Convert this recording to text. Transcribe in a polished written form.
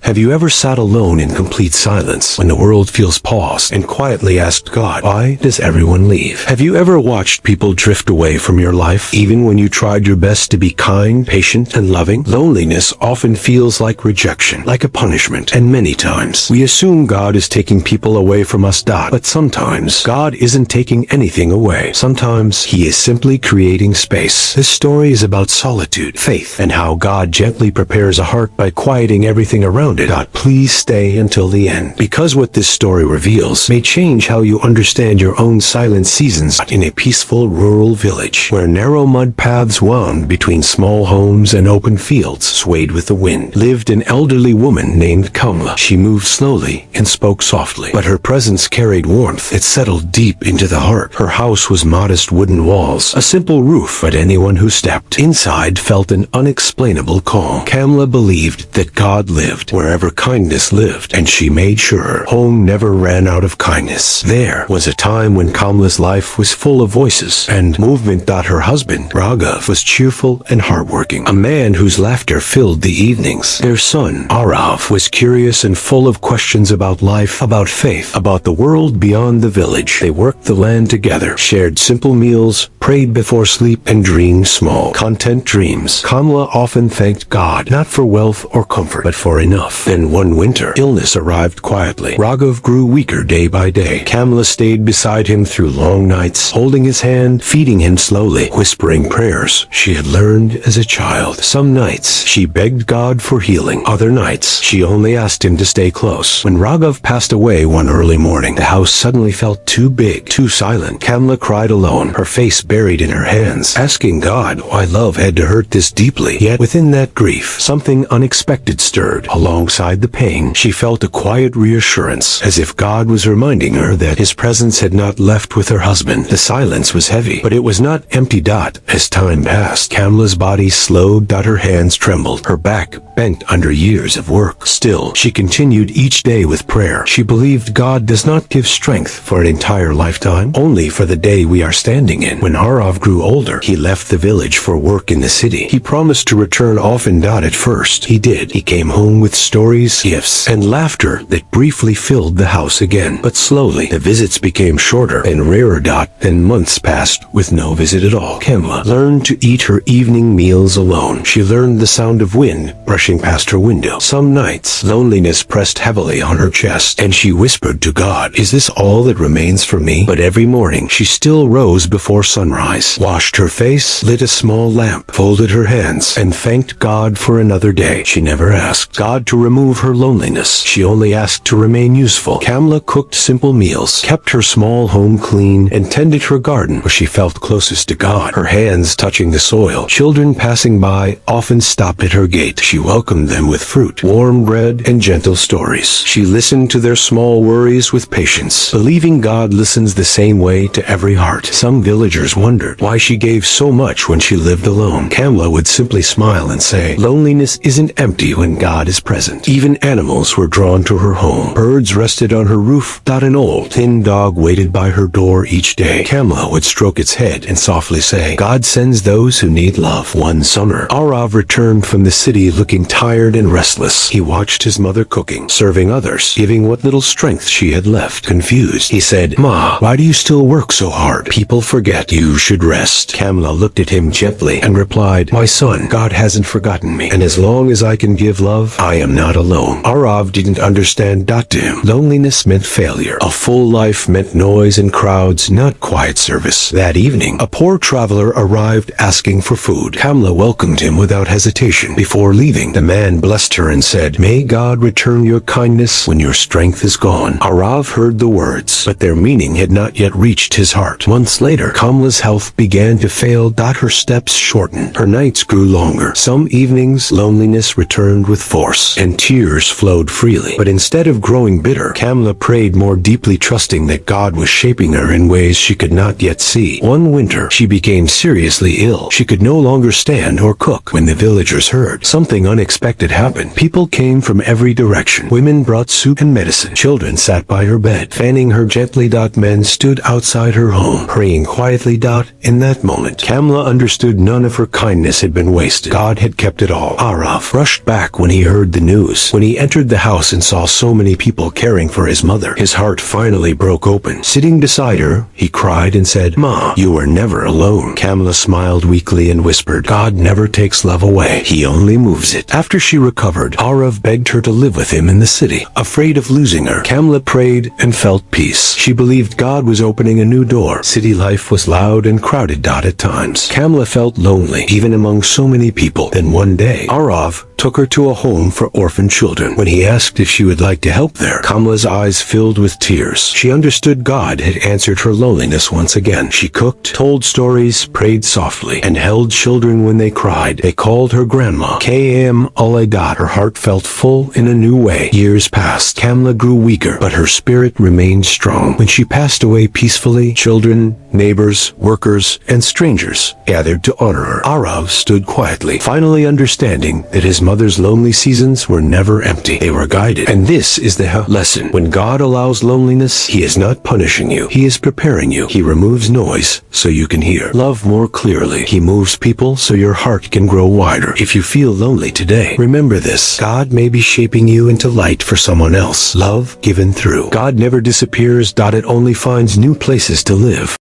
Have you ever sat alone in complete silence when the world feels paused and quietly asked God, why does everyone leave? Have you ever watched people drift away from your life, even when you tried your best to be kind, patient, and loving? Loneliness often feels like rejection, like a punishment, and many times we assume God is taking people away from us. But sometimes God isn't taking anything away. Sometimes He is simply creating space. This story is about solitude, faith, and how God gently prepares a heart by quieting everything around it. Please stay until the end, because what this story reveals may change how you understand your own silent seasons. In a peaceful rural village, where narrow mud paths wound between small homes and open fields swayed with the wind, lived an elderly woman named Kamla. She moved slowly and spoke softly, but her presence carried warmth. It settled deep into the heart. Her house was modest wooden walls, a simple roof, but anyone who stepped inside felt an unexplainable calm. Kamla believed that God lived wherever kindness lived, and she made sure her home never ran out of kindness. There was a time when Kamla's life was full of voices and movement. Her husband, Raghav, was cheerful and hardworking, a man whose laughter filled the evenings. Their son, Arav, was curious and full of questions about life, about faith, about the world beyond the village. They worked the land together, shared simple meals, prayed before sleep, and dreamed small, content dreams. Kamla often thanked God, not for wealth or comfort, but for enough. Then one winter, illness arrived quietly. Raghav grew weaker day by day. Kamla stayed beside him through long nights, holding his hand, feeding him slowly, whispering prayers she had learned as a child. Some nights, she begged God for healing. Other nights, she only asked him to stay close. When Raghav passed away one early morning, the house suddenly felt too big, too silent. Kamla cried alone, her face buried in her hands, asking God why love had to hurt this deeply. Yet within that grief, something unexpected stirred. Alongside the pain, she felt a quiet reassurance, as if God was reminding her that His presence had not left with her husband. The silence was heavy, but it was not empty. As time passed, Kamla's body slowed. Her hands trembled, her back bent under years of work. Still, she continued each day with prayer. She believed God does not give strength for an entire lifetime, only for the day we are standing in. When Arav grew older, he left the village for work in the city. He promised to return often. At first, he did. He came home with stories, gifts, and laughter that briefly filled the house again. But slowly, the visits became shorter and rarer. Then months passed with no visit at all. Kamla learned to eat her evening meals alone. She learned the sound of wind brushing past her window. Some nights, loneliness pressed heavily on her chest, and she whispered to God, "Is this all that remains for me?" But every morning, she still rose before sunrise, washed her face, lit a small lamp, folded her hands, and thanked God for another day. She never asked God to remove her loneliness. She only asked to remain useful. Kamla cooked simple meals, kept her small home clean, and tended her garden where she felt closest to God, her hands touching the soil. Children passing by often stopped at her gate. She welcomed them with fruit, warm bread, and gentle stories. She listened to their small worries with patience, believing God listens the same way to every heart. Some villagers wondered why she gave so much when she lived alone. Kamla would simply smile and say, "Loneliness isn't empty when God is present." Even animals were drawn to her home. Birds rested on her roof. An old, thin dog waited by her door each day. Kamla would stroke its head and softly say, "God sends those who need love." One summer, Arav returned from the city looking tired and restless. He watched his mother cooking, serving others, giving what little strength she had left. Confused, he said, "Ma, why do you still work so hard? People forget you should rest." Kamla looked at him gently and replied, "My son, God hasn't forgotten me, and as long as I can give love, I am not alone." Arav didn't understand. To him, loneliness meant failure. A full life meant noise and crowds, not quiet service. That evening, a poor traveler arrived asking for food. Kamla welcomed him without hesitation. Before leaving, the man blessed her and said, "May God return your kindness when your strength is gone." Arav heard the words, but their meaning had not yet reached his heart. Months later, Kamla's health began to fail. Her steps shortened. Her nights grew longer. Some evenings, loneliness returned with force, and tears flowed freely. But instead of growing bitter, Kamla prayed more deeply, trusting that God was shaping her in ways she could not yet see. One winter, she became seriously ill. She could no longer stand or cook. When the villagers heard, something unexpected unexpected happened. People came from every direction. Women brought soup and medicine. Children sat by her bed, fanning her gently. Men stood outside her home, praying quietly. In that moment, Kamla understood none of her kindness had been wasted. God had kept it all. Arav rushed back when he heard the news. When he entered the house and saw so many people caring for his mother, his heart finally broke open. Sitting beside her, he cried and said, "Ma, you are never alone." Kamla smiled weakly and whispered, "God never takes love away. He only moves it." After she recovered, Arav begged her to live with him in the city. Afraid of losing her, Kamla prayed and felt peace. She believed God was opening a new door. City life was loud and crowded. At times, Kamla felt lonely, even among so many people. Then one day, Arav took her to a home for orphan children. When he asked if she would like to help there, Kamla's eyes filled with tears. She understood God had answered her loneliness once again. She cooked, told stories, prayed softly, and held children when they cried. They called her Grandma. Kam Aladat. Her heart felt full in a new way. Years passed. Kamla grew weaker, but her spirit remained strong. When she passed away peacefully, children, neighbors, workers, and strangers gathered to honor her. Arav stood quietly, finally understanding that his mother's lonely seasons were never empty. They were guided. And this is the lesson. When God allows loneliness, He is not punishing you. He is preparing you. He removes noise so you can hear love more clearly. He moves people so your heart can grow wider. If you feel lonely today, remember this. God may be shaping you into light for someone else. Love given through. God never disappears. It only finds new places to live.